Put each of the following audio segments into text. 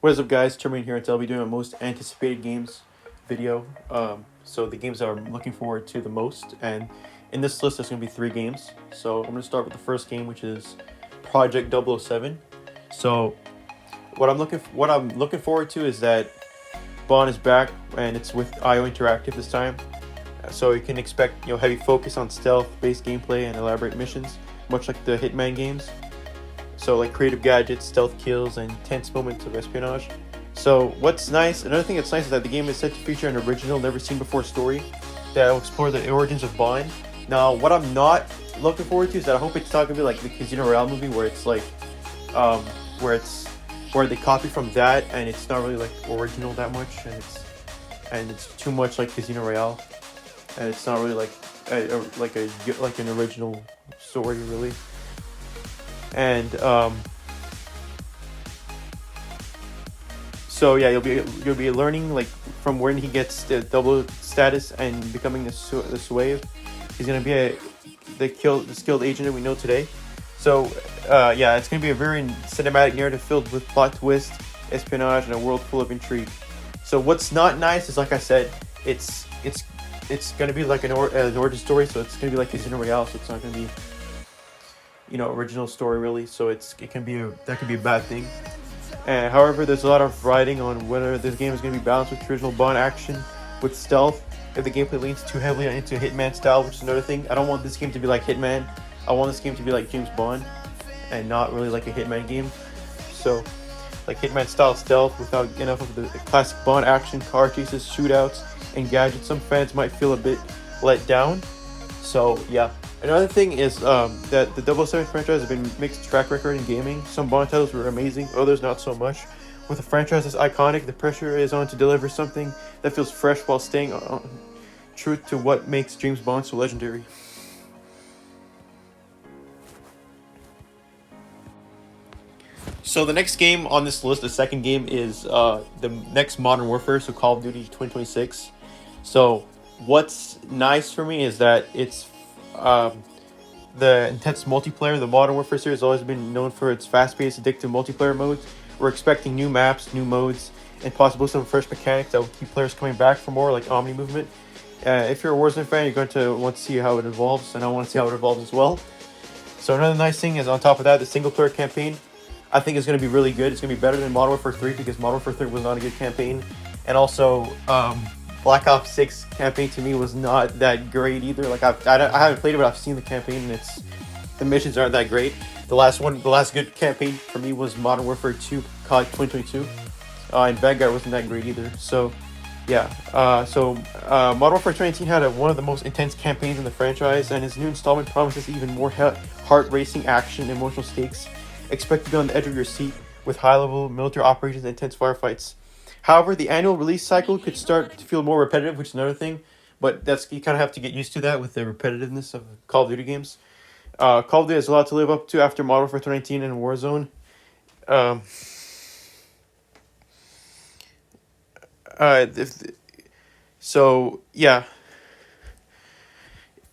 What is up, guys? Terminator here, and I'll be doing a most anticipated games video. So the games that I'm looking forward to the most, and in this list, there's gonna be three games. So I'm gonna start with the first game, which is Project 007. So what I'm looking forward to is that Bond is back, and it's with IO Interactive this time. So you can expect heavy focus on stealth-based gameplay and elaborate missions, much like the Hitman games. So like creative gadgets, stealth kills, and tense moments of espionage. So another thing that's nice is that the game is set to feature an original, never seen before story that will explore the origins of Bond. Now, what I'm not looking forward to is that I hope it's not gonna be like the Casino Royale movie, where it's like, um, where they copy from that and it's not really like original that much, and it's too much like Casino Royale, and it's not really like like an original story really. And so yeah, you'll be learning like from when he gets the double status and becoming the Suave. He's gonna be the skilled agent that we know today. So yeah, it's gonna be a very cinematic narrative filled with plot twist, espionage, and a world full of intrigue. So what's not nice is, like I said, it's gonna be like an origin story. So it's gonna be like Casino Royale. So it's not gonna be original story really. So that can be a bad thing. And however, there's a lot of writing on whether this game is going to be balanced with traditional Bond action with stealth. If the gameplay leans too heavily into Hitman style, which is another thing, I don't want this game to be like Hitman. I want this game to be like James Bond, and not really like a Hitman game. So, like Hitman style stealth without enough of the classic Bond action, car chases, shootouts, and gadgets. Some fans might feel a bit let down. So yeah. Another thing is that the 007 franchise has been mixed track record in gaming. Some Bond titles were amazing, others not so much. With a franchise as iconic, the pressure is on to deliver something that feels fresh while staying true to what makes James Bond so legendary. So the next game on this list, the second game, is the next Modern Warfare, so Call of Duty 2026. So what's nice for me is that it's the intense multiplayer. The Modern Warfare series has always been known for its fast-paced, addictive multiplayer modes. We're expecting new maps, new modes, and possibly some fresh mechanics that will keep players coming back for more, like Omni movement. If you're a Warzone fan, you're going to want to see how it evolves, and I want to see how it evolves as well. So another nice thing is, on top of that, the single-player campaign, I think, is going to be really good. It's going to be better than Modern Warfare 3, because Modern Warfare 3 was not a good campaign. And also, Black Ops 6 campaign to me was not that great either. Like I haven't played it, but I've seen the campaign, and the missions aren't that great. The last good campaign for me was Modern Warfare 2, COD 2022, and Vanguard wasn't that great either. So yeah, Modern Warfare 2019 had one of the most intense campaigns in the franchise, and its new installment promises even more heart-racing action and emotional stakes. Expect to be on the edge of your seat with high-level military operations and intense firefights. However, the annual release cycle could start to feel more repetitive, which is another thing. But you kind of have to get used to that with the repetitiveness of Call of Duty games. Call of Duty has a lot to live up to after Modern Warfare 2019 and Warzone. Um, if, so yeah,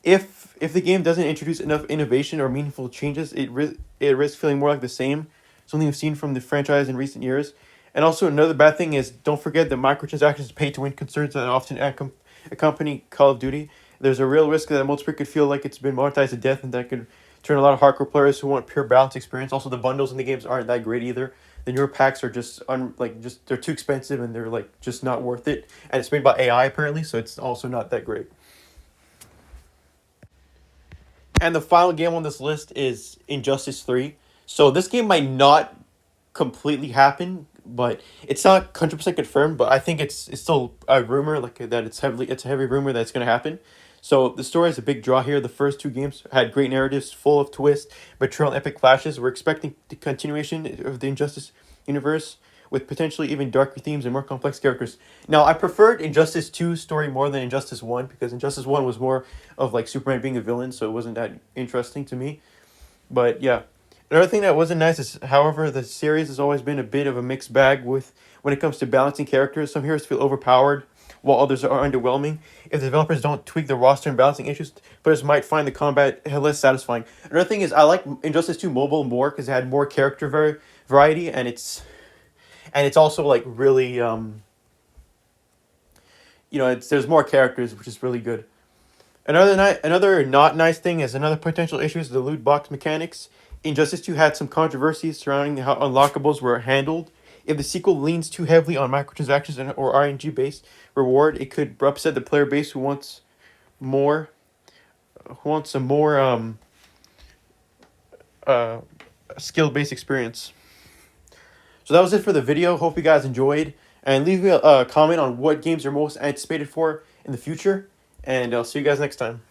if the game doesn't introduce enough innovation or meaningful changes, it risks feeling more like the same. Something we've seen from the franchise in recent years. And also another bad thing is, don't forget that microtransactions and pay-to-win concerns that often accompany Call of Duty. There's a real risk that multiplayer could feel like it's been monetized to death, and that could turn a lot of hardcore players who want pure balance experience. Also, the bundles in the games aren't that great either. The newer packs are just they're too expensive, and they're like just not worth it. And it's made by AI apparently, so it's also not that great. And the final game on this list is Injustice 3. So this game might not completely happen, but it's not 100% confirmed, but I think it's still a rumor, like that it's a heavy rumor that it's going to happen. So the story is a big draw here. The first two games had great narratives full of twists, betrayal, and epic clashes. We're expecting the continuation of the Injustice universe with potentially even darker themes and more complex characters. Now, I preferred Injustice 2 story more than Injustice 1, because Injustice 1 was more of like Superman being a villain, so it wasn't that interesting to me. But yeah. Another thing that wasn't nice is, however, the series has always been a bit of a mixed bag when it comes to balancing characters. Some heroes feel overpowered, while others are underwhelming. If the developers don't tweak the roster and balancing issues, players might find the combat less satisfying. Another thing is, I like Injustice 2 Mobile more because it had more character variety, and and it's also like really there's more characters, which is really good. Another not nice thing is another potential issue is the loot box mechanics. Injustice 2 had some controversies surrounding how unlockables were handled. If the sequel leans too heavily on microtransactions or RNG based reward, it could upset the player base more who wants some more uh skill based experience. So that was it for the video. Hope you guys enjoyed, and leave me a comment on what games you're most anticipated for in the future. And I'll see you guys next time.